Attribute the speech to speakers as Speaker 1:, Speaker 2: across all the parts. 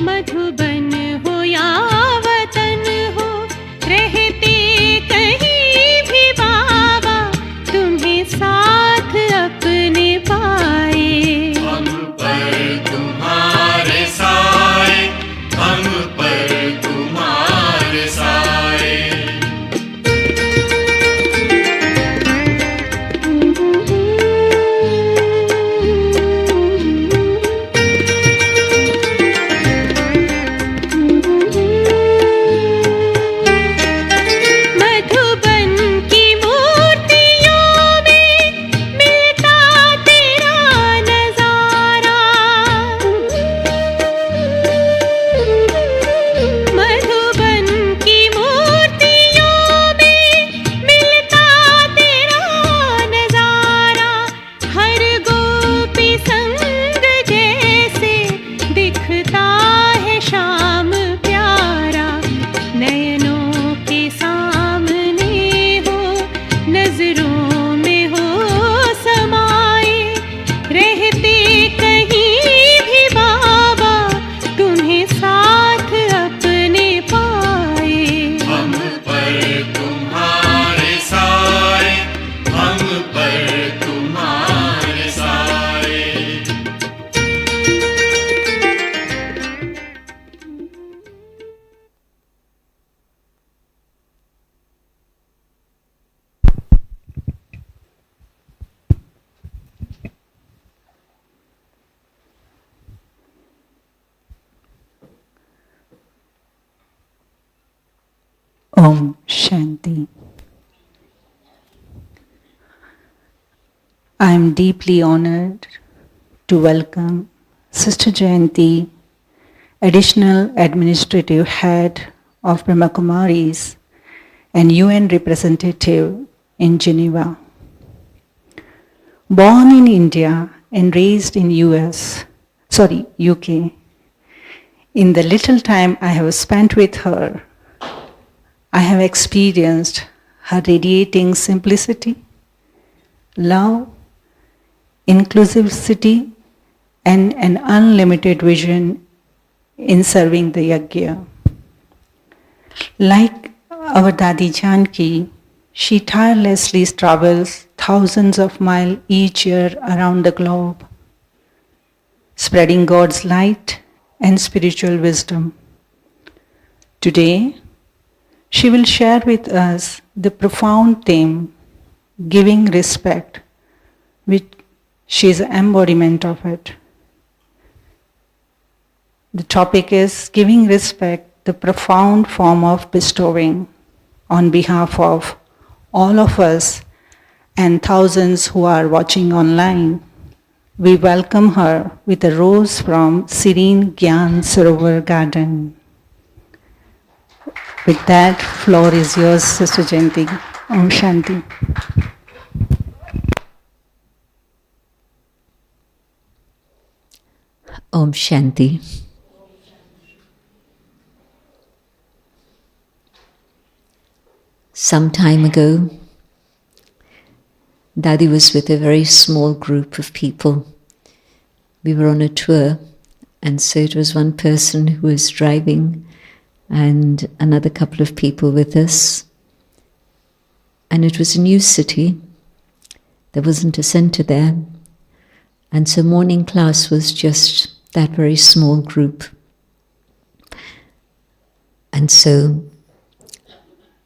Speaker 1: मधुबन हो या वतन हो, रहते कहीं भी बाबा, तुम्हें साथ अपने पाए।
Speaker 2: हम पर तुम्हारे साए, हम पर तुम्हारे साए।
Speaker 3: Om Shanti. I am deeply honored to welcome Sister Jayanti, Additional Administrative Head of Brahma Kumaris and UN representative in Geneva. Born in India and raised in UK, in the little time I have spent with her, I have experienced her radiating simplicity, love, inclusivity, and an unlimited vision in serving the yajna. Like our Dadi Janki, she tirelessly travels thousands of miles each year around the globe, spreading God's light and spiritual wisdom. Today, she will share with us the profound theme, giving respect, which she is an embodiment of it. The topic is giving respect, the profound form of bestowing. On behalf of all of us and thousands who are watching online, we welcome her with a rose from Serene Gyan Sarovar Garden. With that, floor is yours, Sister Jayanti. Om Shanti.
Speaker 4: Om Shanti. Some time ago, Dadi was with a very small group of people. We were on a tour, and so it was one person who was driving and another couple of people with us. And it was a new city. There wasn't a center there. And so morning class was just that very small group. And so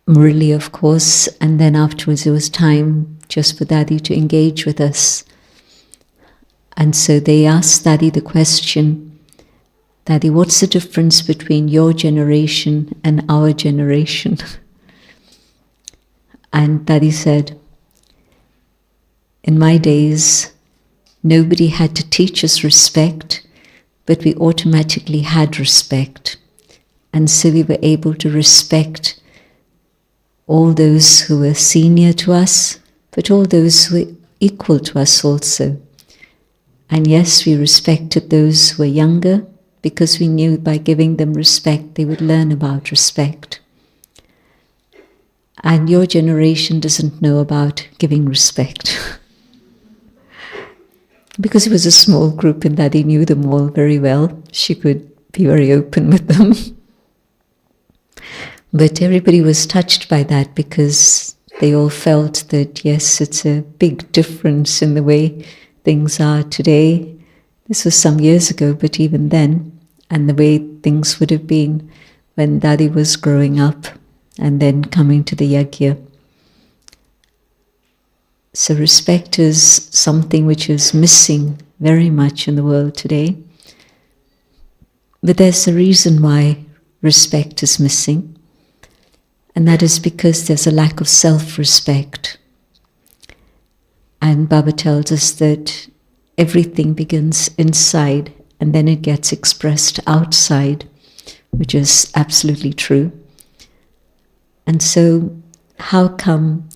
Speaker 4: Murli, of course, and then afterwards it was time just for Dadi to engage with us. And so they asked Dadi the question, Dadi, what's the difference between your generation and our generation? And Dadi said, in my days, nobody had to teach us respect, but we automatically had respect. And so we were able to respect all those who were senior to us, but all those who were equal to us also. And yes, we respected those who were younger, because we knew by giving them respect, they would learn about respect. And your generation doesn't know about giving respect. Because it was a small group and Dadi knew them all very well, she could be very open with them. But everybody was touched by that because they all felt that, yes, it's a big difference in the way things are today. This was some years ago, but even then, and the way things would have been when Dadi was growing up and then coming to the yajna. So respect is something which is missing very much in the world today. But there's a reason why respect is missing, and that is because there's a lack of self-respect. And Baba tells us that everything begins inside and then it gets expressed outside, which is absolutely true. And so, how come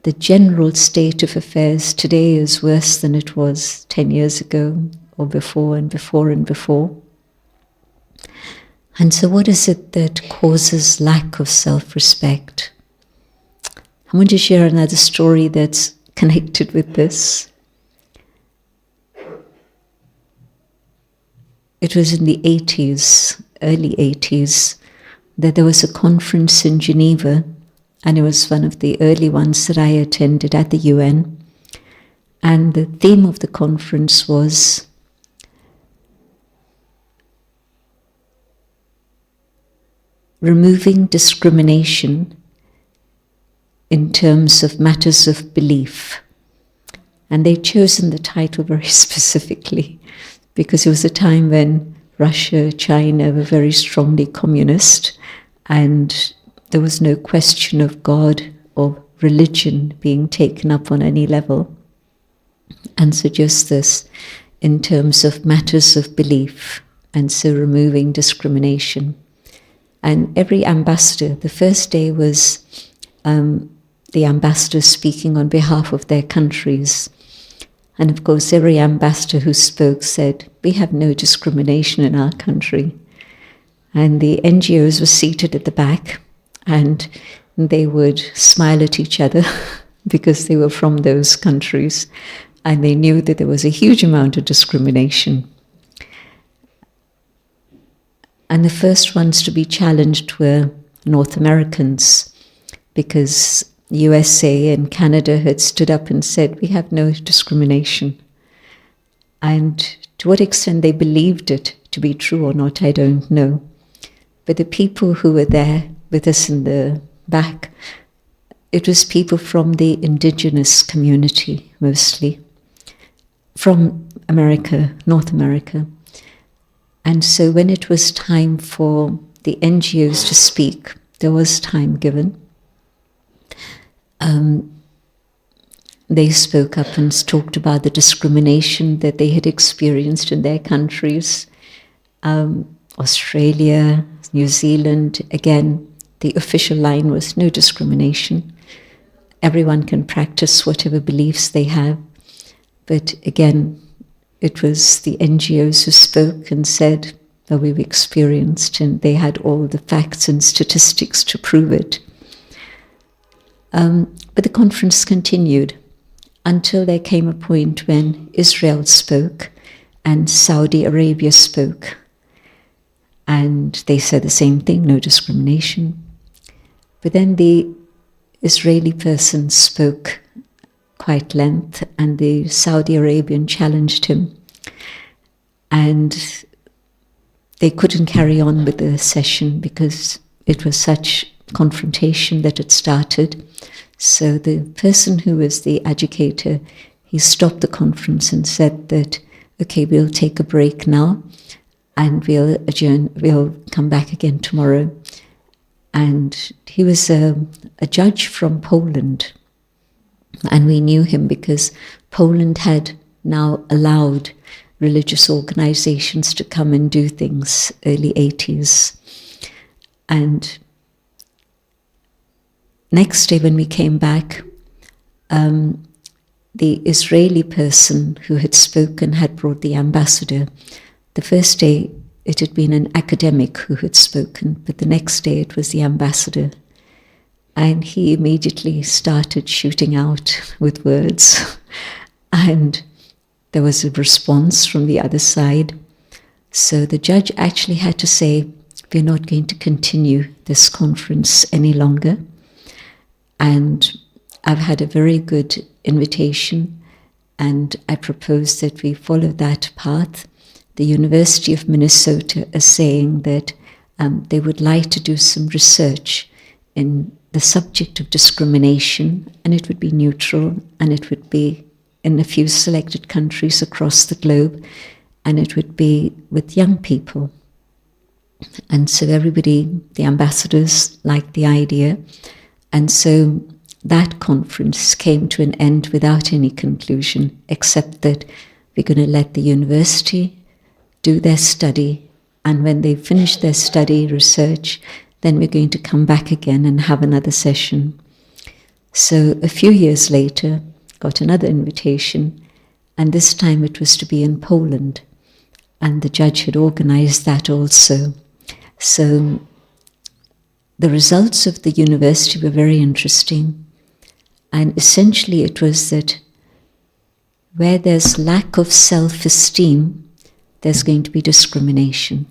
Speaker 4: the general state of affairs today is worse than it was 10 years ago, or before and before and before? And so what is it that causes lack of self-respect? I want to share another story that's connected with this. It was in the 80s, early 80s, that there was a conference in Geneva, and it was one of the early ones that I attended at the UN. And the theme of the conference was removing discrimination in terms of matters of belief. And they'd chosen the title very specifically because it was a time when Russia, China were very strongly communist, and there was no question of God or religion being taken up on any level. And so just this in terms of matters of belief, and so removing discrimination. And every ambassador, the first day was the ambassadors speaking on behalf of their countries. And of course, every ambassador who spoke said, we have no discrimination in our country. And the NGOs were seated at the back, and they would smile at each other because they were from those countries, and they knew that there was a huge amount of discrimination. And the first ones to be challenged were North Americans, because USA and Canada had stood up and said, we have no discrimination. And to what extent they believed it to be true or not, I don't know. But the people who were there with us in the back, it was people from the indigenous community, mostly, from America, North America. And so when it was time for the NGOs to speak, there was time given. They spoke up and talked about the discrimination that they had experienced in their countries. Australia, New Zealand, again, the official line was no discrimination. Everyone can practice whatever beliefs they have. But again, it was the NGOs who spoke and said that we've experienced, and they had all the facts and statistics to prove it. But the conference continued until there came a point when Israel spoke and Saudi Arabia spoke. And they said the same thing, no discrimination. But then the Israeli person spoke quite length, and the Saudi Arabian challenged him. And they couldn't carry on with the session because it was such confrontation that had started. So the person who was the educator, he stopped the conference and said that, okay, we'll take a break now and we'll adjourn, we'll come back again tomorrow. And he was a judge from Poland. And we knew him because Poland had now allowed religious organizations to come and do things, early 80s. And next day when we came back, the Israeli person who had spoken had brought the ambassador. The first day it had been an academic who had spoken, but the next day it was the ambassador. And he immediately started shooting out with words. And there was a response from the other side. So the judge actually had to say, we're not going to continue this conference any longer. And I've had a very good invitation, and I propose that we follow that path. The University of Minnesota is saying that they would like to do some research in the subject of discrimination, and it would be neutral, and it would be in a few selected countries across the globe, and it would be with young people. And so everybody, the ambassadors, liked the idea. And so that conference came to an end without any conclusion, except that we're going to let the university do their study, and when they finish their study, research, then we're going to come back again and have another session. So a few years later, got another invitation, and this time it was to be in Poland, and the judge had organized that also. So the results of the university were very interesting, and essentially it was that where there's lack of self-esteem, there's going to be discrimination.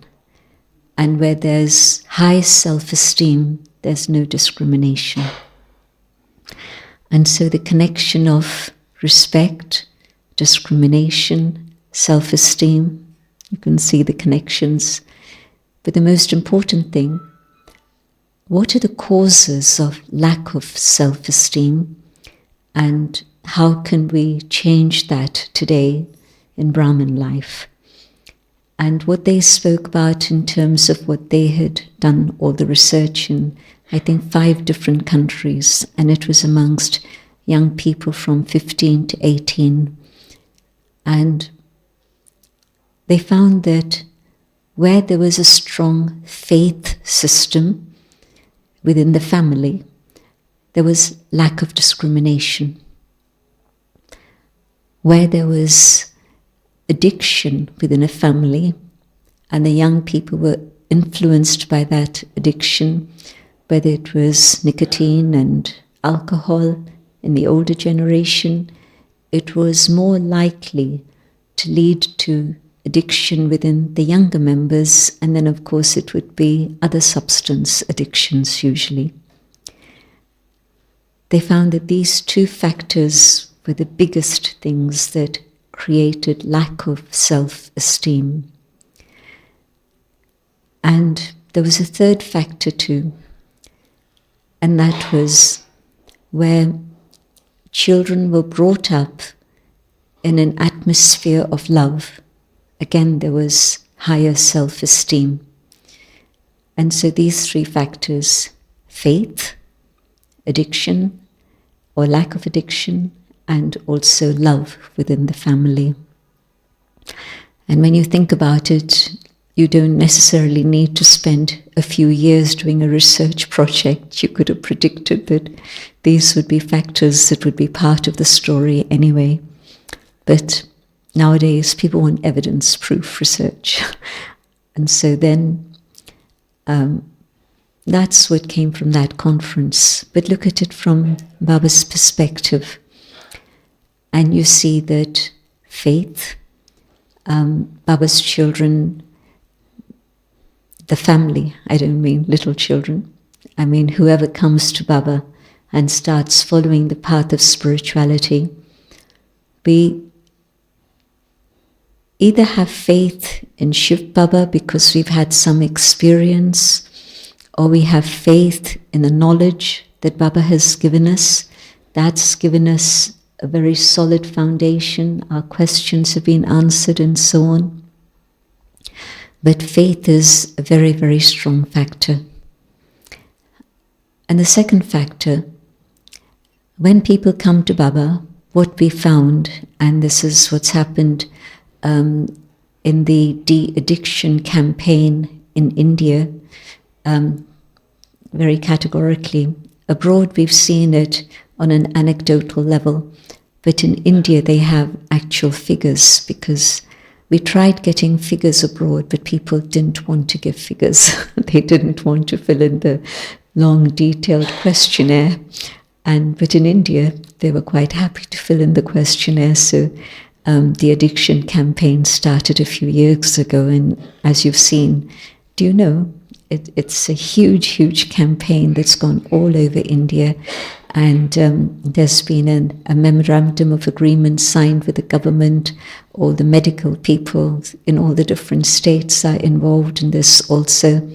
Speaker 4: And where there's high self-esteem, there's no discrimination. And so the connection of respect, discrimination, self-esteem, you can see the connections. But the most important thing, what are the causes of lack of self-esteem, and how can we change that today in Brahmin life? And what they spoke about in terms of what they had done all the research in, I think, 5 different countries, and it was amongst young people from 15 to 18. And they found that where there was a strong faith system within the family, there was lack of discrimination. Where there was addiction within a family, and the young people were influenced by that addiction, whether it was nicotine and alcohol in the older generation, it was more likely to lead to addiction within the younger members, and then of course it would be other substance addictions usually. They found that these 2 factors were the biggest things that created lack of self-esteem. And there was a 3rd factor too, and that was where children were brought up in an atmosphere of love. Again, there was higher self-esteem. And so these 3 factors, faith, addiction or lack of addiction, and also love within the family. And when you think about it, you don't necessarily need to spend a few years doing a research project. You could have predicted that these would be factors that would be part of the story anyway. But nowadays, people want evidence-proof research. And so then, that's what came from that conference. But look at it from Baba's perspective. And you see that faith, Baba's children, the family, I don't mean little children, I mean whoever comes to Baba and starts following the path of spirituality, we either have faith in Shiv Baba because we've had some experience, or we have faith in the knowledge that Baba has given us. That's given us a very solid foundation, our questions have been answered and so on. But faith is a very, very strong factor. And the second factor, when people come to Baba, what we found, and this is what's happened in the de-addiction campaign in India, very categorically. Abroad we've seen it on an anecdotal level, but in India they have actual figures, because we tried getting figures abroad, but people didn't want to give figures. They didn't want to fill in the long detailed questionnaire. But in India they were quite happy to fill in the questionnaire, so The addiction campaign started a few years ago, and as you've seen, do you know, it's a huge, huge campaign that's gone all over India, and there's been a memorandum of agreement signed with the government. All the medical people in all the different states are involved in this also.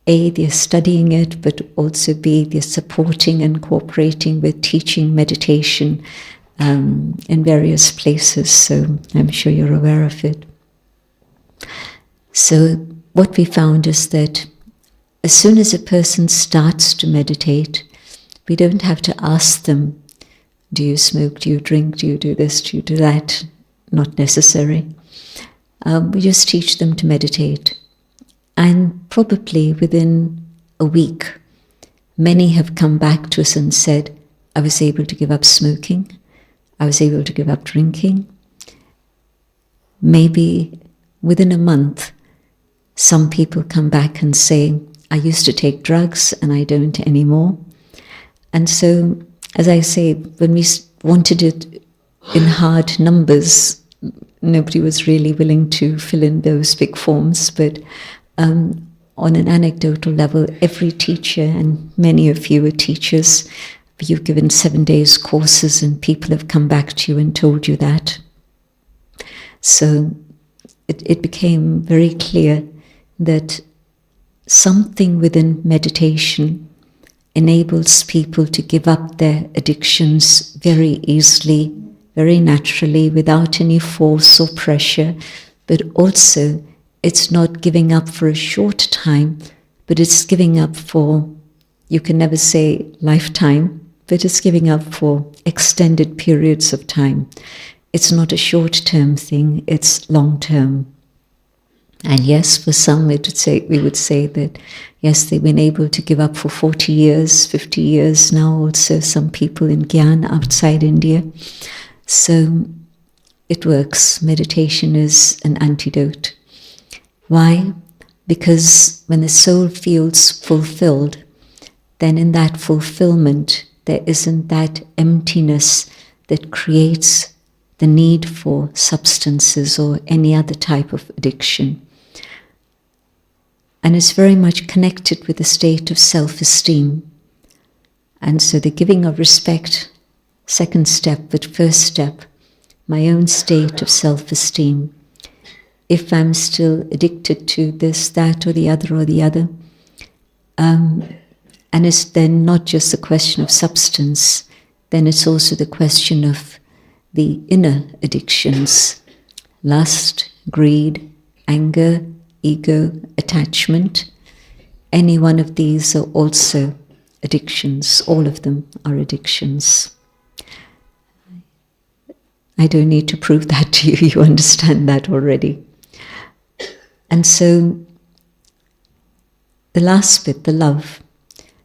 Speaker 4: A, they're studying it, but also B, they're supporting and cooperating with teaching meditation in various places, so I'm sure you're aware of it. So what we found is that as soon as a person starts to meditate, we don't have to ask them, do you smoke, do you drink, do you do this, do you do that? Not necessary. We just teach them to meditate. And probably within a week, many have come back to us and said, I was able to give up smoking, I was able to give up drinking. Maybe within a month, some people come back and say, I used to take drugs and I don't anymore. And so, as I say, when we wanted it in hard numbers, nobody was really willing to fill in those big forms. But on an anecdotal level, every teacher, and many of you are teachers, you've given 7 days courses and people have come back to you and told you that. So it became very clear that something within meditation enables people to give up their addictions very easily, very naturally, without any force or pressure, but also it's not giving up for a short time, but it's giving up for, you can never say lifetime, but it's giving up for extended periods of time. It's not a short-term thing, it's long-term. And yes, for some we would say that, yes, they've been able to give up for 40 years, 50 years now, also some people in Gyan outside India. So it works. Meditation is an antidote. Why? Because when the soul feels fulfilled, then in that fulfillment, there isn't that emptiness that creates the need for substances or any other type of addiction. And it's very much connected with a state of self-esteem. And so the giving of respect, second step, but first step, my own state of self-esteem. If I'm still addicted to this, that, or the other, and it's then not just a question of substance, then it's also the question of the inner addictions, lust, greed, anger, ego, attachment. Any one of these are also addictions. All of them are addictions. I don't need to prove that to you. You understand that already. And so the last bit, the love.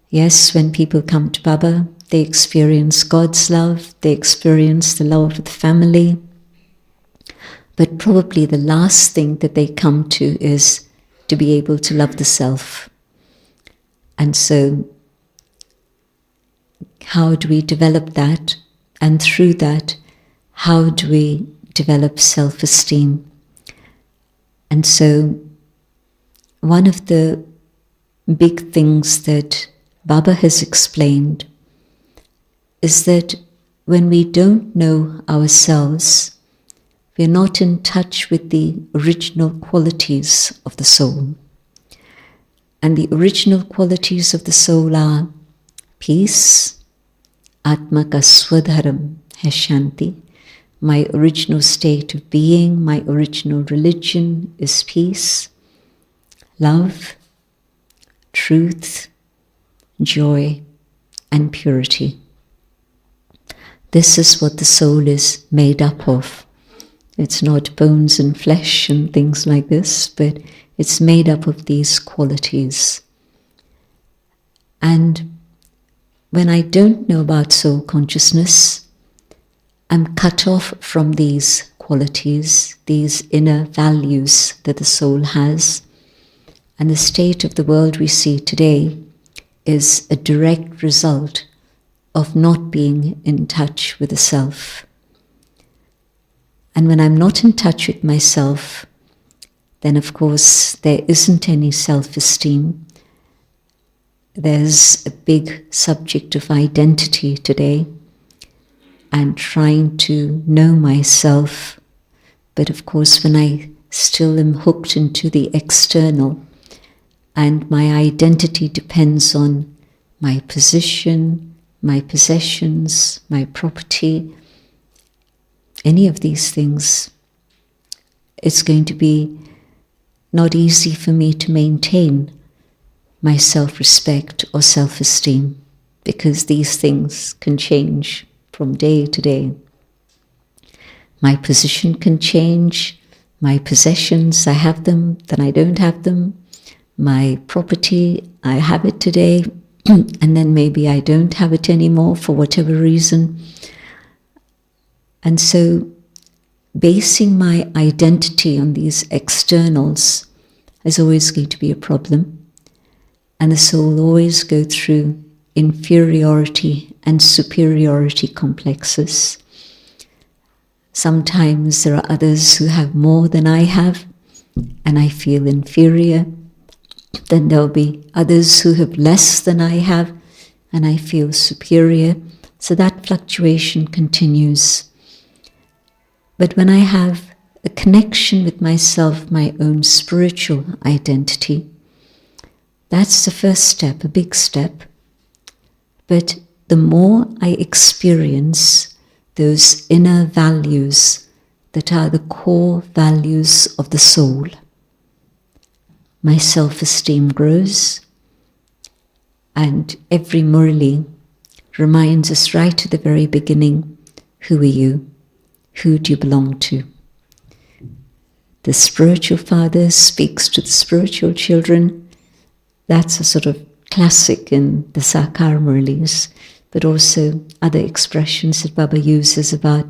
Speaker 4: Yes, when people come to Baba, they experience God's love, they experience the love of the family. But probably the last thing that they come to is to be able to love the self. And so, how do we develop that? And through that, how do we develop self-esteem? And so, one of the big things that Baba has explained is that when we don't know ourselves, we're not in touch with the original qualities of the soul. And the original qualities of the soul are peace, Atmaka Swadharam Jayanti. My original state of being, my original religion is peace, love, truth, joy, and purity. This is what the soul is made up of. It's not bones and flesh and things like this, but it's made up of these qualities. And when I don't know about soul consciousness, I'm cut off from these qualities, these inner values that the soul has. And the state of the world we see today is a direct result of not being in touch with the self. And when I'm not in touch with myself, then of course there isn't any self-esteem. There's a big subject of identity today and trying to know myself. But of course, when I still am hooked into the external and my identity depends on my position, my possessions, my property, any of these things, it's going to be not easy for me to maintain my self-respect or self-esteem, because these things can change from day to day. My position can change, my possessions, I have them, then I don't have them. My property, I have it today, and then maybe I don't have it anymore for whatever reason. And so basing my identity on these externals is always going to be a problem. And the soul will always go through inferiority and superiority complexes. Sometimes there are others who have more than I have, and I feel inferior. Then there'll be others who have less than I have, and I feel superior. So that fluctuation continues. But when I have a connection with myself, my own spiritual identity, that's the first step, a big step. But the more I experience those inner values that are the core values of the soul, my self-esteem grows. And every Murli reminds us right at the very beginning, who are you? Who do you belong to? The spiritual father speaks to the spiritual children. That's a sort of classic in the Sakar Murlis, but also other expressions that Baba uses about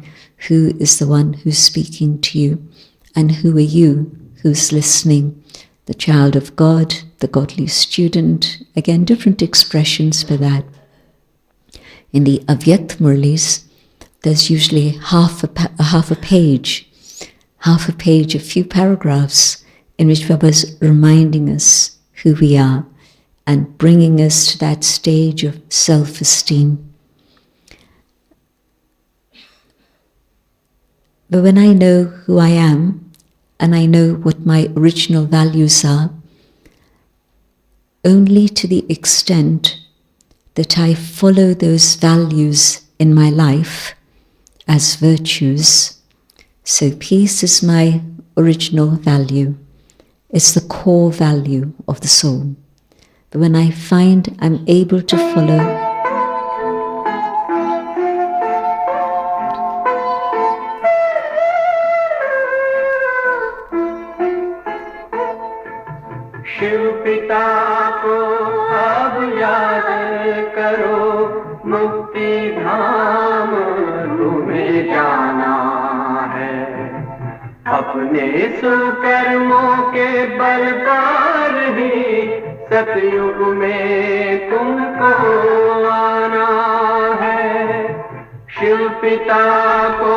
Speaker 4: who is the one who's speaking to you and who are you who's listening. The child of God, the godly student, again, different expressions for that. In the Avyakt Murlis, there's usually half a page, a few paragraphs in which Baba's reminding us who we are and bringing us to that stage of self-esteem. But when I know who I am and I know what my original values are, only to the extent that I follow those values in my life as virtues. So peace is my original value. It's the core value of the soul. But when I find I'm able to follow
Speaker 2: Shiv पिता को अब याद करो, मुक्ति धाम तुम्हें जाना है। अपने सुकर्मों के बल पर ही सतयुग में तुमको आना है। शिव पिता को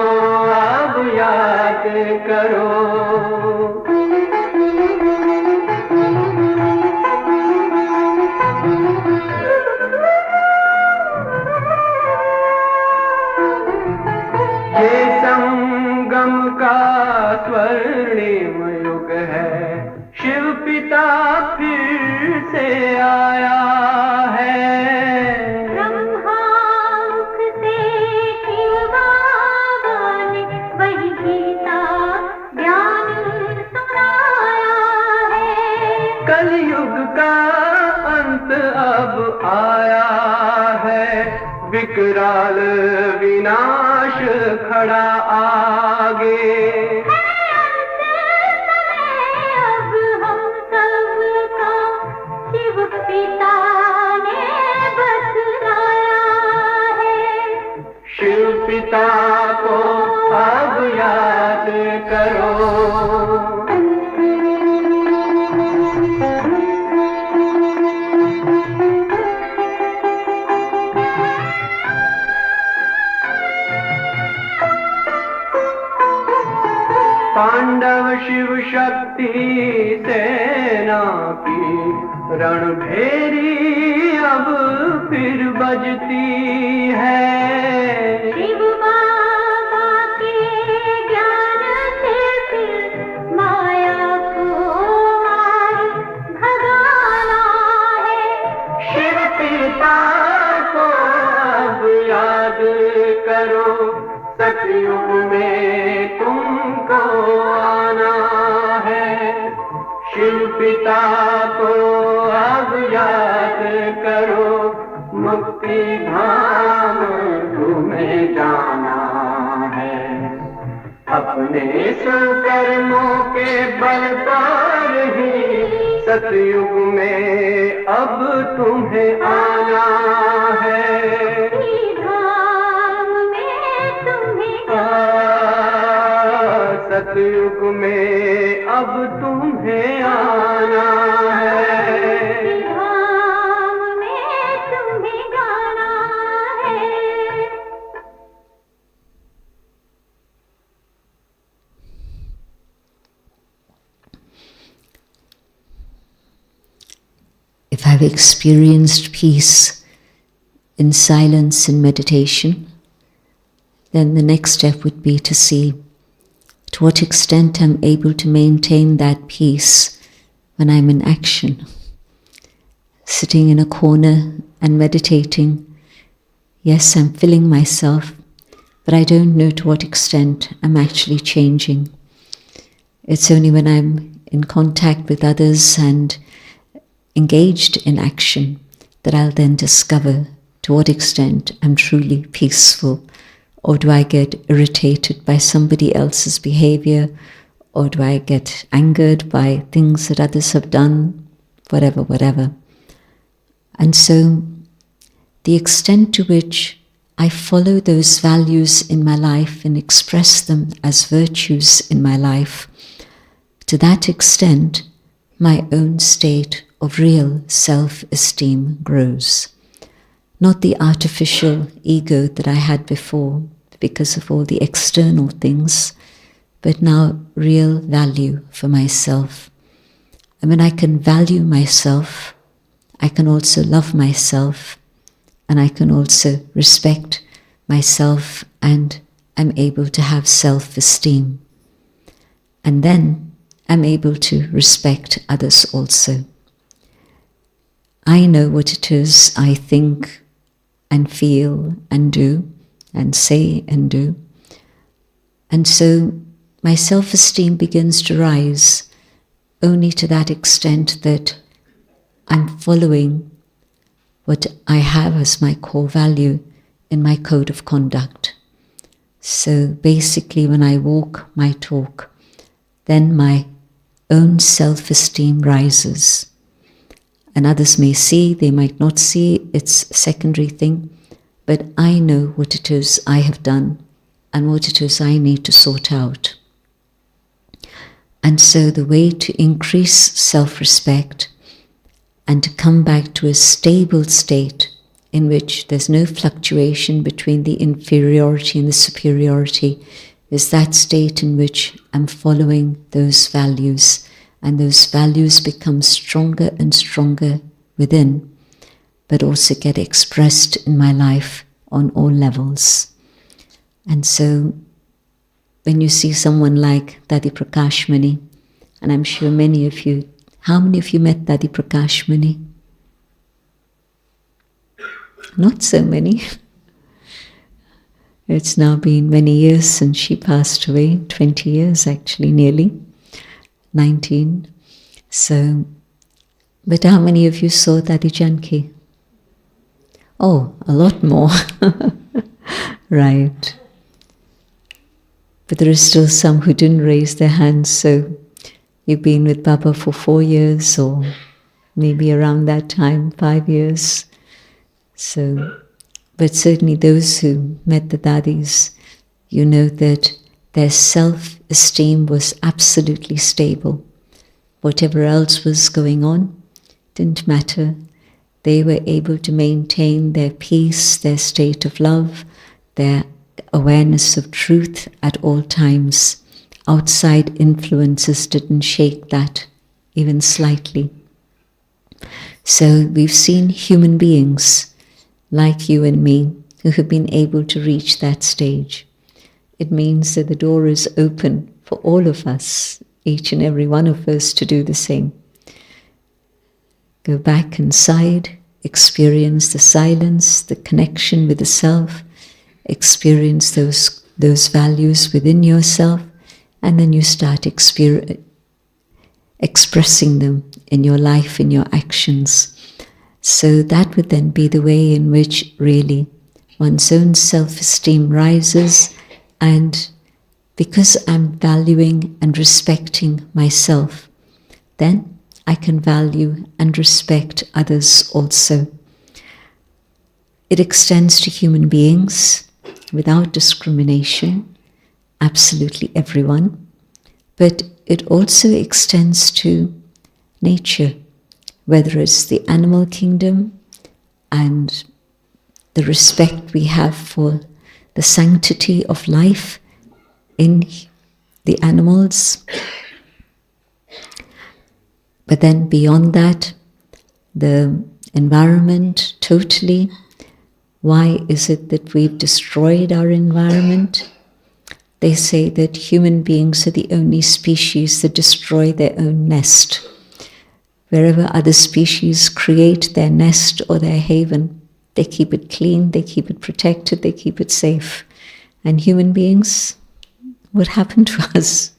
Speaker 2: अब याद करो। ये संगम का स्वर्णिम युग है, शिव पिता फिर से आया है।
Speaker 1: ब्रह्मामुख से शिव बाबा ने वही गीता ज्ञान सुनाया है।
Speaker 2: कलयुग का अंत अब आया है, विकराल विनाश खड़ा आगे।
Speaker 1: अब हम सबका शिव पिता ने बतलाया है।
Speaker 2: शिव पिता को अब याद करो। रणभेरी अब फिर बजती है।
Speaker 1: शिव बाबा के ज्ञान से फिर माया को मार भगाना है।
Speaker 2: शिव पिता को अब याद करो, सतयुग में तुमको आना है। शिव पिता को अब याद करो, मुक्ति धाम तुम्हें जाना है। अपने सुकर्मों के बल पर ही सतयुग में अब तुम्हें आना है।
Speaker 1: धाम में तुम्हें
Speaker 2: सतयुग में अब तुम्हें आना है।
Speaker 1: धाम में तुम्हें गाना है।
Speaker 4: If I've experienced peace in silence and meditation, then the next step would be to see to what extent I'm able to maintain that peace when I'm in action. Sitting in a corner and meditating, yes, I'm filling myself, but I don't know to what extent I'm actually changing. It's only when I'm in contact with others and engaged in action that I'll then discover to what extent I'm truly peaceful, or do I get irritated by somebody else's behavior, or do I get angered by things that others have done, whatever. And so the extent to which I follow those values in my life and express them as virtues in my life, to that extent my own state of real self-esteem grows. Not the artificial ego that I had before because of all the external things, but now real value for myself. And when I can value myself, I can also love myself, and I can also respect myself, and I'm able to have self-esteem. And then I'm able to respect others also. I know what it is I think and feel and do and say and do. And so my self-esteem begins to rise only to that extent that I'm following what I have as my core value in my code of conduct. So basically when I walk my talk, then my own self-esteem rises. And others may see, they might not see, it's a secondary thing, but I know what it is I have done and what it is I need to sort out. And so the way to increase self-respect and to come back to a stable state in which there's no fluctuation between the inferiority and the superiority is that state in which I'm following those values, and those values become stronger and stronger within, but also get expressed in my life on all levels. And so when you see someone like Dadi Prakash Mani, and I'm sure many of you, how many of you met Dadi Prakash Mani? Not so many. It's now been many years since she passed away, 20 years actually, nearly. 19. So, but how many of you saw Dadi Janki? Oh, a lot more. Right. But there are still some who didn't raise their hands, so you've been with Baba for 4 years, or maybe around that time, 5 years. So, but certainly those who met the Dadis, you know that their self-esteem was absolutely stable. Whatever else was going on didn't matter. They were able to maintain their peace, their state of love, their awareness of truth at all times. Outside influences didn't shake that even slightly. So we've seen human beings like you and me who have been able to reach that stage. It means that the door is open for all of us, each and every one of us, to do the same. Go back inside, experience the silence, the connection with the self, experience those values within yourself, and then you start expressing them in your life, in your actions. So that would then be the way in which really one's own self-esteem rises, and because I'm valuing and respecting myself, then I can value and respect others also. It extends to human beings without discrimination, absolutely everyone, but it also extends to nature, whether it's the animal kingdom and the respect we have for the sanctity of life in the animals. But then beyond that, the environment totally. Why is it that we've destroyed our environment? They say that human beings are the only species that destroy their own nest. Wherever other species create their nest or their haven, they keep it clean, they keep it protected, they keep it safe. And human beings, what happened to us?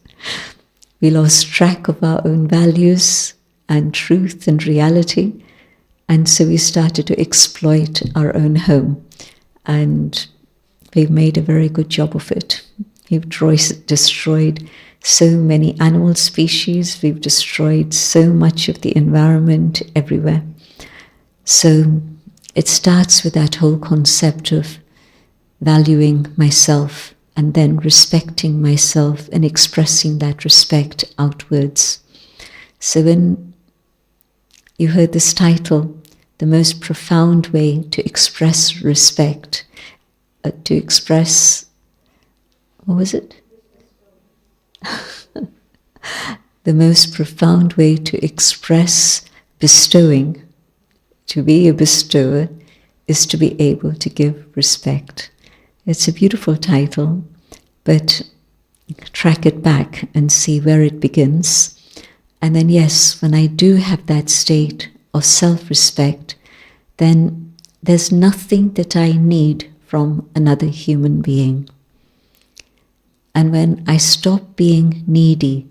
Speaker 4: We lost track of our own values and truth and reality, and so we started to exploit our own home. And we've made a very good job of it. We've destroyed so many animal species, we've destroyed so much of the environment everywhere. So it starts with that whole concept of valuing myself and then respecting myself and expressing that respect outwards. So when you heard this title, the most profound way to express respect, to express, what was it? The most profound way to express bestowing, to be a bestower, is to be able to give respect. It's a beautiful title, but track it back and see where it begins. And then yes, when I do have that state of self-respect, then there's nothing that I need from another human being. And when I stop being needy,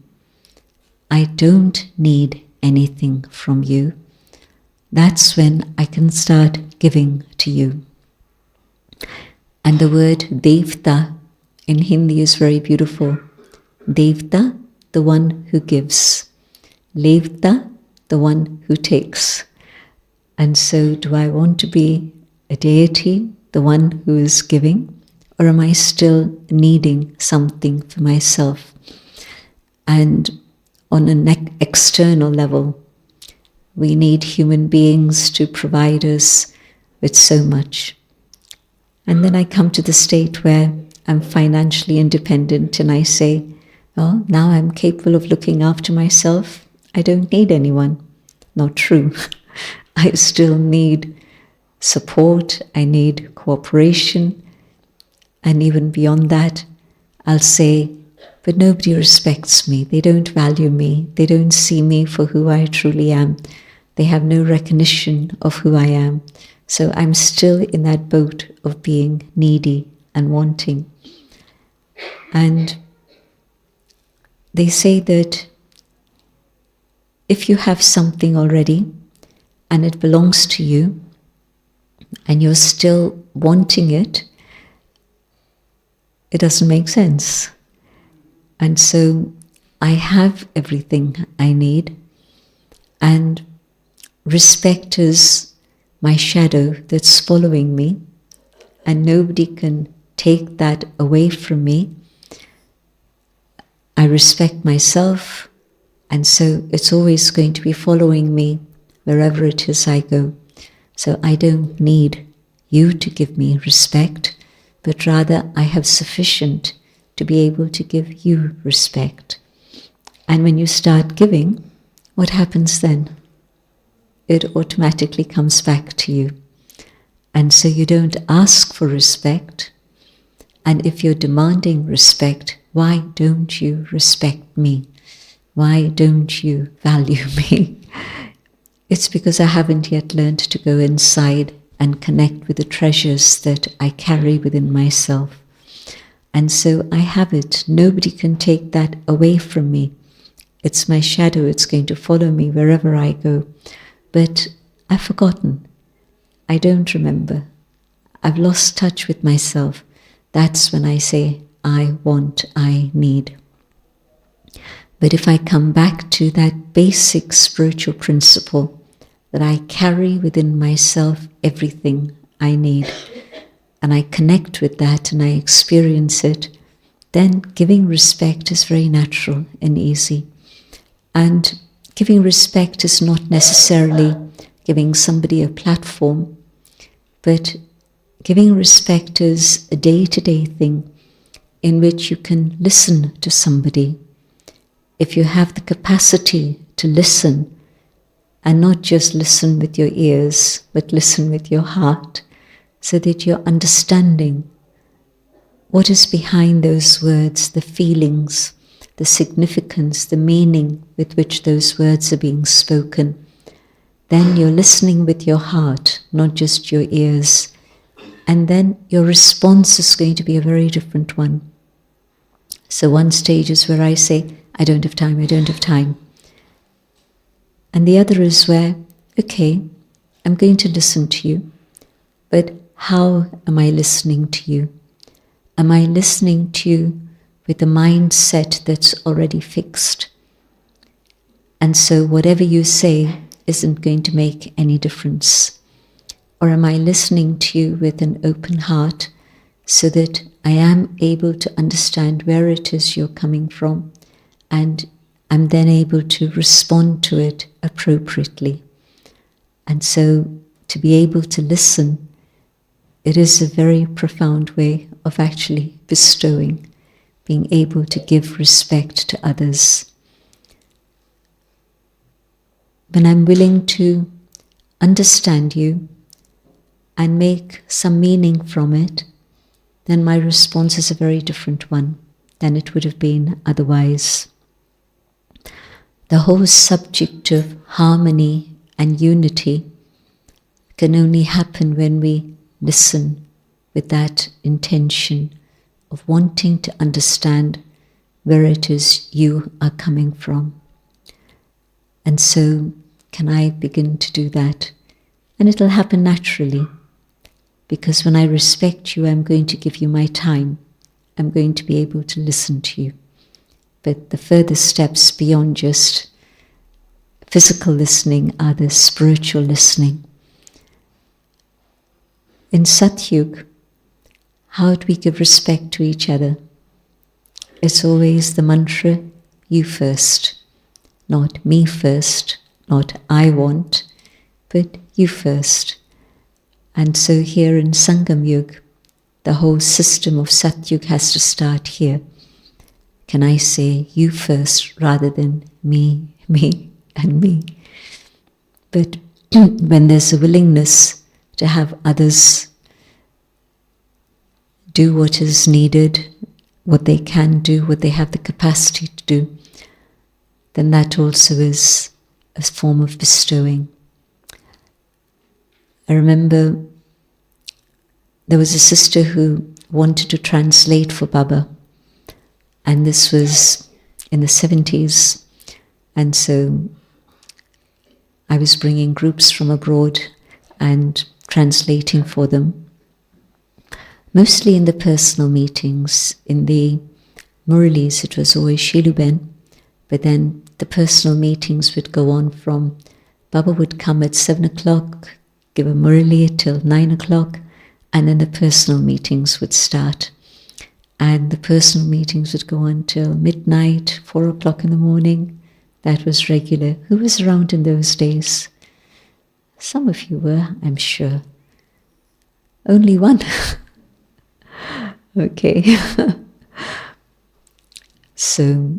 Speaker 4: I don't need anything from you, that's when I can start giving to you. And the word Devta in Hindi is very beautiful. Devta, the one who gives. Levta, the one who takes. And so do I want to be a deity, the one who is giving, or am I still needing something for myself? And on an external level, we need human beings to provide us with so much. And then I come to the state where I'm financially independent and I say, well, now I'm capable of looking after myself. I don't need anyone. Not true. I still need support. I need cooperation. And even beyond that, I'll say, but nobody respects me. They don't value me. They don't see me for who I truly am. They have no recognition of who I am. So I'm still in that boat of being needy and wanting. And they say that if you have something already and it belongs to you and you're still wanting it, it doesn't make sense. And so I have everything I need, and respect is my shadow that's following me, and nobody can take that away from me. I respect myself, and so it's always going to be following me wherever it is I go. So I don't need you to give me respect, but rather I have sufficient to be able to give you respect. And when you start giving, what happens then? it automatically comes back to you. And so you don't ask for respect. And if you're demanding respect, why don't you respect me? Why don't you value me? It's because I haven't yet learned to go inside and connect with the treasures that I carry within myself. And so I have it. Nobody can take that away from me. It's my shadow. It's going to follow me wherever I go. But I've forgotten. I don't remember. I've lost touch with myself. That's when I say, I want, I need. But if I come back to that basic spiritual principle that I carry within myself everything I need, and I connect with that and I experience it, then giving respect is very natural and easy. And giving respect is not necessarily giving somebody a platform, but giving respect is a day-to-day thing in which you can listen to somebody. If you have the capacity to listen, and not just listen with your ears, but listen with your heart, so that you're understanding what is behind those words, the feelings, the significance, the meaning with which those words are being spoken, then you're listening with your heart, not just your ears. And then your response is going to be a very different one. So one stage is where I say, I don't have time, I don't have time. And the other is where, okay, I'm going to listen to you, but how am I listening to you? Am I listening to you with a mindset that's already fixed? And so whatever you say isn't going to make any difference. Or am I listening to you with an open heart so that I am able to understand where it is you're coming from, and I'm then able to respond to it appropriately. And so to be able to listen, it is a very profound way of actually bestowing, being able to give respect to others. When I'm willing to understand you and make some meaning from it, then my response is a very different one than it would have been otherwise. The whole subject of harmony and unity can only happen when we listen with that intention of wanting to understand where it is you are coming from. And so can I begin to do that? And it'll happen naturally, because when I respect you, I'm going to give you my time. I'm going to be able to listen to you. But the further steps beyond just physical listening are the spiritual listening. In Satyug, how do we give respect to each other? It's always the mantra, you first, not me first, not I want, but you first. And so here in Sangam Yuga, the whole system of Satyug has to start here. Can I say you first rather than me, and me? But when there's a willingness to have others do what is needed, what they can do, what they have the capacity to do, then that also is a form of bestowing. I remember there was a sister who wanted to translate for Baba, and this was in the 70s, and so I was bringing groups from abroad and translating for them, mostly in the personal meetings. In the Murlis it was always Shiluben, but then the personal meetings would go on from, Baba would come at 7 o'clock, give a Murli till 9 o'clock, and then the personal meetings would start. And the personal meetings would go on till midnight, 4 o'clock in the morning. That was regular. Who was around in those days? Some of you were, I'm sure. Only one. Okay. So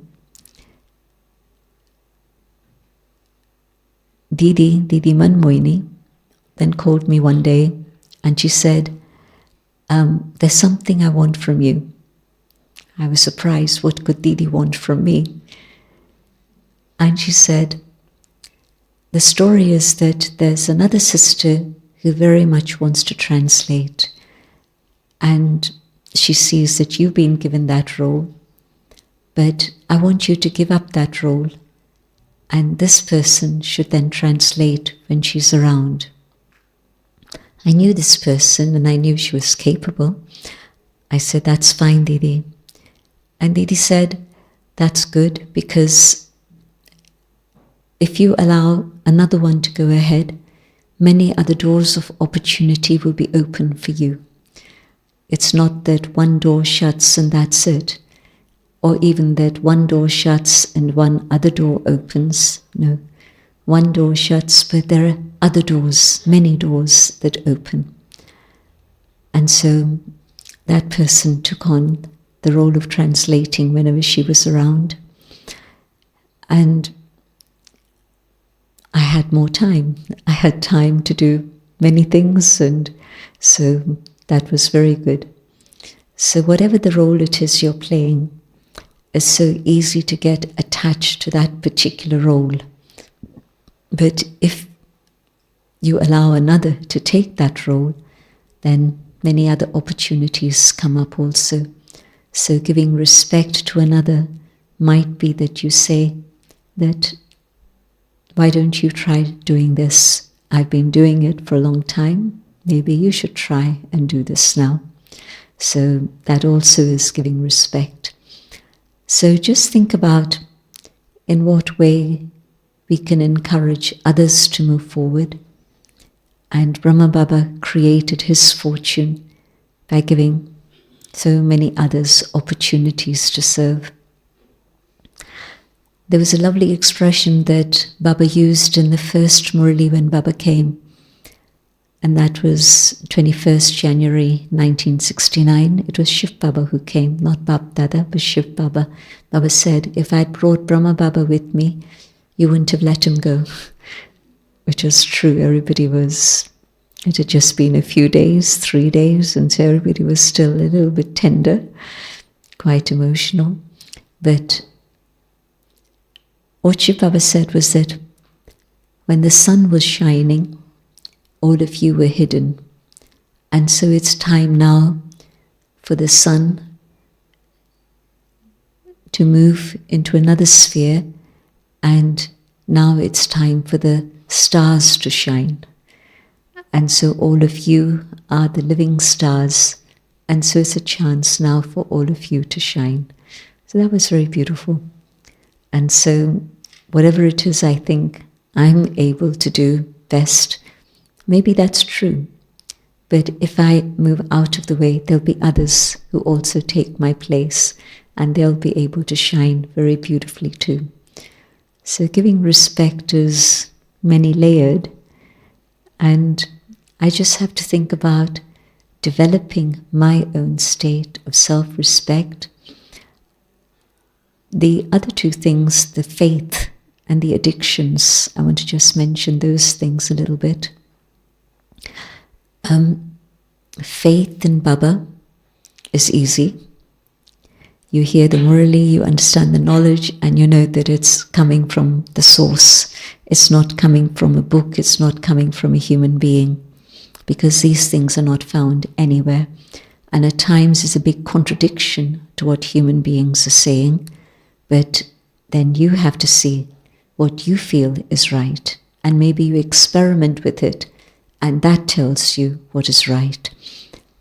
Speaker 4: Didi Manmoini, then called me one day and she said, there's something I want from you. I was surprised, what could Didi want from me? And she said, the story is that there's another sister who very much wants to translate, and she sees that you've been given that role, but I want you to give up that role, and this person should then translate when she's around. I knew this person and I knew she was capable. I said, that's fine, Didi. And Didi said, that's good, because if you allow another one to go ahead, many other doors of opportunity will be open for you. It's not that one door shuts and that's it, or even that one door shuts and one other door opens. No, one door shuts, but there are other doors, many doors that open. And so that person took on the role of translating whenever she was around. And I had more time. I had time to do many things, and so that was very good. So whatever the role it is you're playing, it's so easy to get attached to that particular role. But if you allow another to take that role, then many other opportunities come up also. So giving respect to another might be that you say that, why don't you try doing this? I've been doing it for a long time. Maybe you should try and do this now. So that also is giving respect. So just think about in what way we can encourage others to move forward. And Brahma Baba created his fortune by giving so many others opportunities to serve. There was a lovely expression that Baba used in the first Murli when Baba came, and that was 21st January 1969. It was Shiv Baba who came, not Bab Dada, but Shiv Baba. Baba said, if I'd brought Brahma Baba with me, you wouldn't have let him go. Which was true. It had just been a few days, 3 days, and so everybody was still a little bit tender, quite emotional. But what Shiv Baba said was that when the sun was shining, all of you were hidden. And so it's time now for the sun to move into another sphere, and now it's time for the stars to shine. And so all of you are the living stars, and so it's a chance now for all of you to shine. So that was very beautiful. And so whatever it is I think I'm able to do best, maybe that's true. But if I move out of the way, there'll be others who also take my place, and they'll be able to shine very beautifully too. So giving respect is many-layered, and I just have to think about developing my own state of self-respect. The other two things, the faith and the addictions, I want to just mention those things a little bit. Faith in Baba is easy. You hear the Murli, you understand the knowledge, and you know that it's coming from the source. It's not coming from a book, it's not coming from a human being, because these things are not found anywhere. And at times it's a big contradiction to what human beings are saying, but then you have to see what you feel is right, and maybe you experiment with it, and that tells you what is right.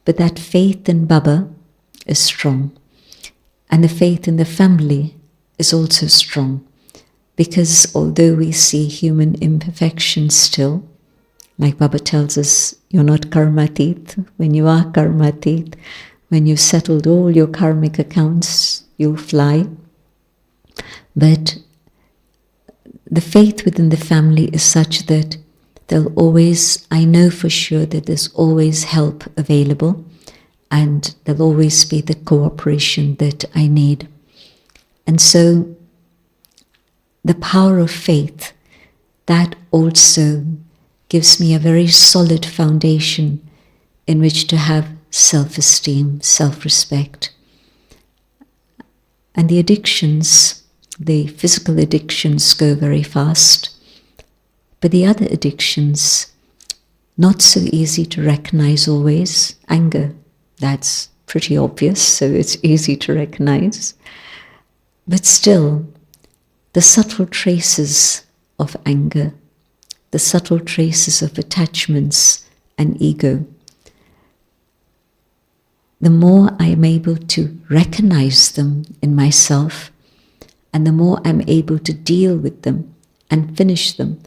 Speaker 4: But that faith in Baba is strong. And the faith in the family is also strong, because although we see human imperfections still, like Baba tells us, you're not karmatit. When you are karmatit, when you've settled all your karmic accounts, you'll fly. But the faith within the family is such that there'll always, I know for sure that there's always help available, and there'll always be the cooperation that I need. And so the power of faith, that also gives me a very solid foundation in which to have self-esteem, self-respect. And the addictions, the physical addictions go very fast, but the other addictions, not so easy to recognize always. Anger, that's pretty obvious, so it's easy to recognize. But still, the subtle traces of anger, the subtle traces of attachments and ego, the more I am able to recognize them in myself, and the more I'm able to deal with them and finish them,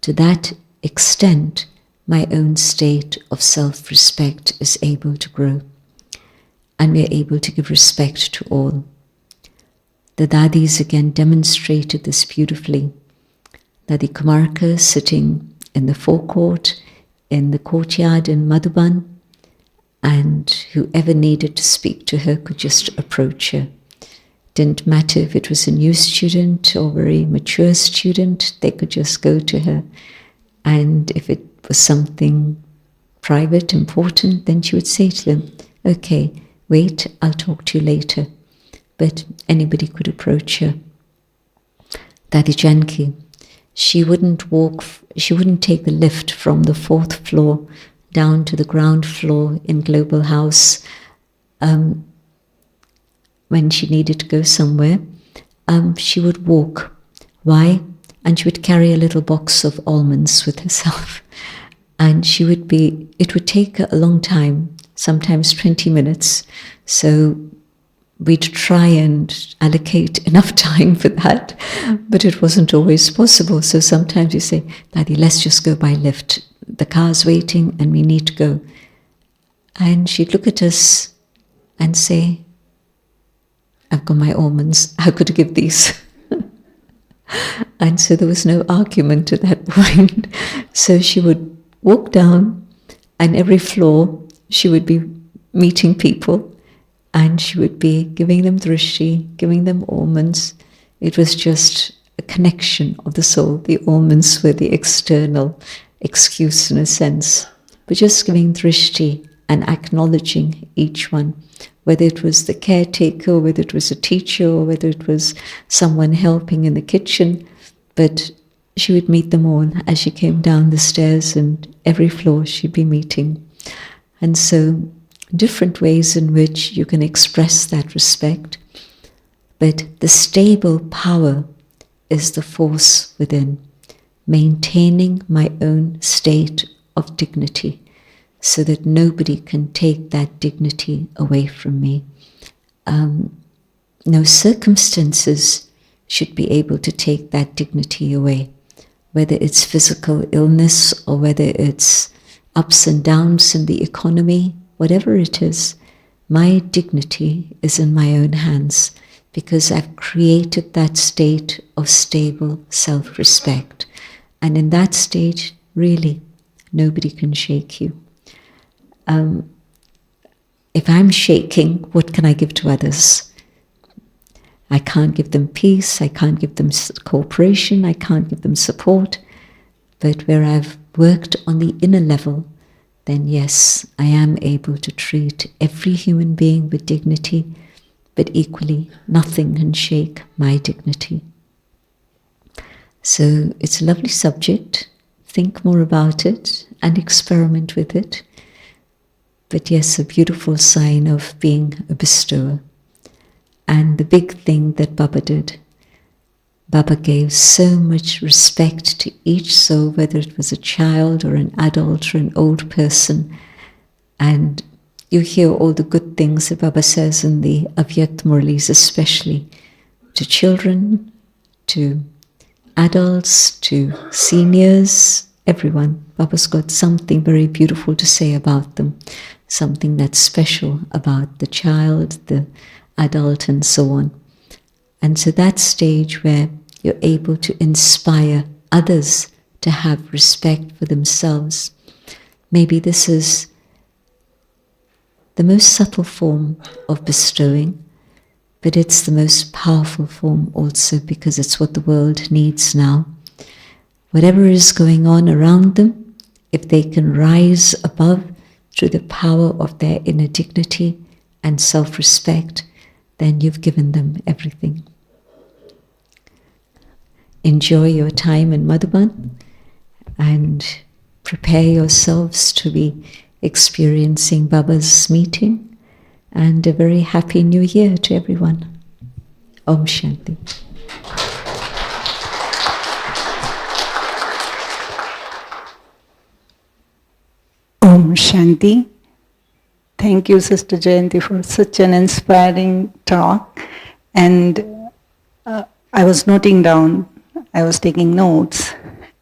Speaker 4: to that extent, my own state of self-respect is able to grow. And we're able to give respect to all. The Dadis again demonstrated this beautifully. Dadi Kumarka sitting in the forecourt, in the courtyard in Madhuban, and whoever needed to speak to her could just approach her. Didn't matter if it was a new student or a very mature student, they could just go to her. And if it was something private, important, then she would say to them, okay, wait, I'll talk to you later. But anybody could approach her. Dadi Jayanti, she wouldn't take the lift from the 4th floor down to the ground floor in Global House when she needed to go somewhere. She would walk. Why? And she would carry a little box of almonds with herself. And it would take her a long time, sometimes 20 minutes. So we'd try and allocate enough time for that, but it wasn't always possible. So sometimes you say, Dadi, let's just go by lift. The car's waiting and we need to go. And she'd look at us and say, I've got my almonds, how could I give these? And so there was no argument at that point. So she would walk down, and every floor she would be meeting people, and she would be giving them drishti, giving them almonds. It was just a connection of the soul. The almonds were the external excuse in a sense, but just giving drishti and acknowledging each one, whether it was the caretaker, whether it was a teacher, or whether it was someone helping in the kitchen. But she would meet them all as she came down the stairs, and every floor she'd be meeting. And so different ways in which you can express that respect. But the stable power is the force within, maintaining my own state of dignity so that nobody can take that dignity away from me. No circumstances should be able to take that dignity away, whether it's physical illness or whether it's ups and downs in the economy, whatever it is. My dignity is in my own hands because I've created that state of stable self-respect. And in that stage, really, nobody can shake you. If I'm shaking, what can I give to others? I can't give them peace, I can't give them cooperation, I can't give them support. But where I've worked on the inner level, then yes, I am able to treat every human being with dignity, but equally, nothing can shake my dignity. So it's a lovely subject. Think more about it and experiment with it. But yes, a beautiful sign of being a bestower. And the big thing that Baba did, Baba gave so much respect to each soul, whether it was a child or an adult or an old person. And you hear all the good things that Baba says in the Avyakt Murlis, especially to children, to adults, to seniors, everyone. Baba's got something very beautiful to say about them, something that's special about the child, the adult, and so on. And so that stage where you're able to inspire others to have respect for themselves, maybe this is the most subtle form of bestowing, but it's the most powerful form also because it's what the world needs now. whatever is going on around them, if they can rise above through the power of their inner dignity and self-respect, then you've given them everything. Enjoy your time in Madhuban and prepare yourselves to be experiencing Baba's meeting, and a very happy new year to everyone. Om Shanti.
Speaker 3: Om Shanti. Thank you, Sister Jayanti, for such an inspiring talk. And I was noting down, I was taking notes,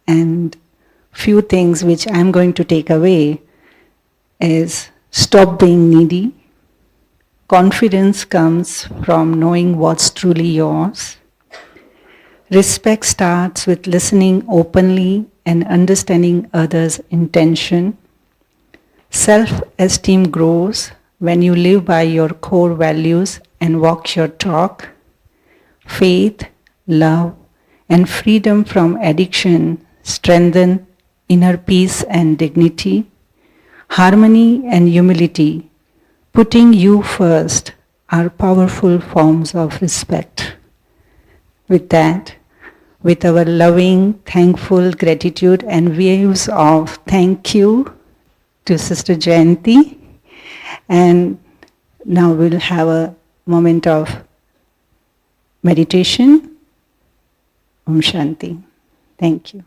Speaker 3: and few things which I'm going to take away is stop being needy. Confidence comes from knowing what's truly yours. Respect starts with listening openly and understanding others' intention. Self-esteem grows when you live by your core values and walk your talk. Faith, love, and freedom from addiction strengthen inner peace and dignity. Harmony and humility, putting you first, are powerful forms of respect. With that, with our loving, thankful gratitude and waves of thank you to Sister Jayanti, and now we'll have a moment of meditation. Om Shanti. Thank you.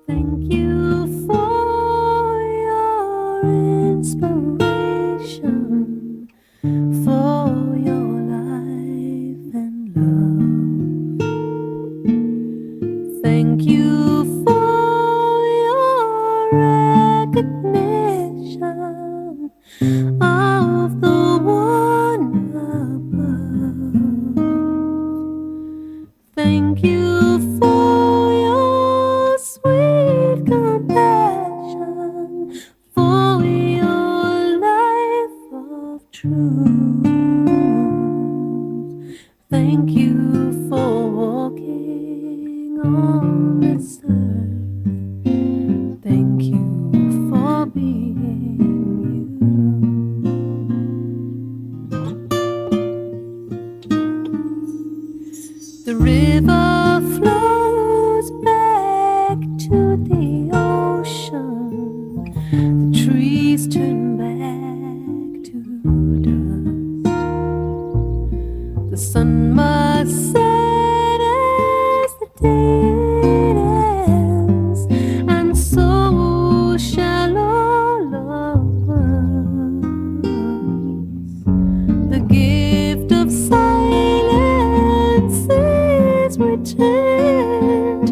Speaker 1: Thank you for your inspiration, for your life and love. Thank you for your recognition of the one above. Thank you for your sweet compassion, for your life of truth. Thank you for walking on this earth. Thank you for being you. The river flows back to the ocean. The trees turn back to dust. The sun must set as the day ends, and so shall all of us. The gift of silence is returned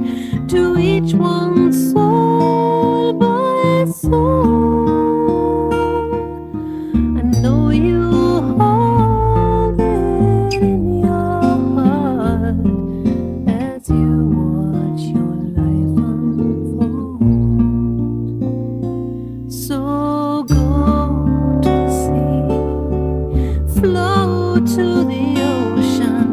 Speaker 1: to each one soul by soul. I know you hold it in your heart as you watch your life unfold. So go to the sea, flow to the ocean,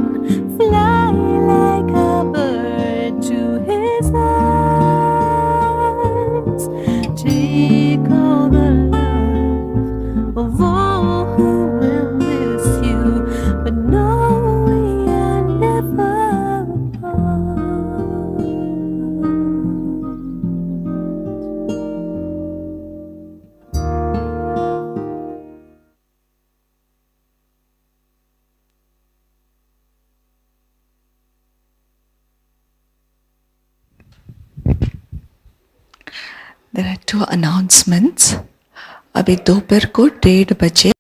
Speaker 1: fly like a bird to his arms. Take all the love of all who will miss you, but know we are never apart.
Speaker 3: There are two announcements. अभी दोपहर को 1:30 बजे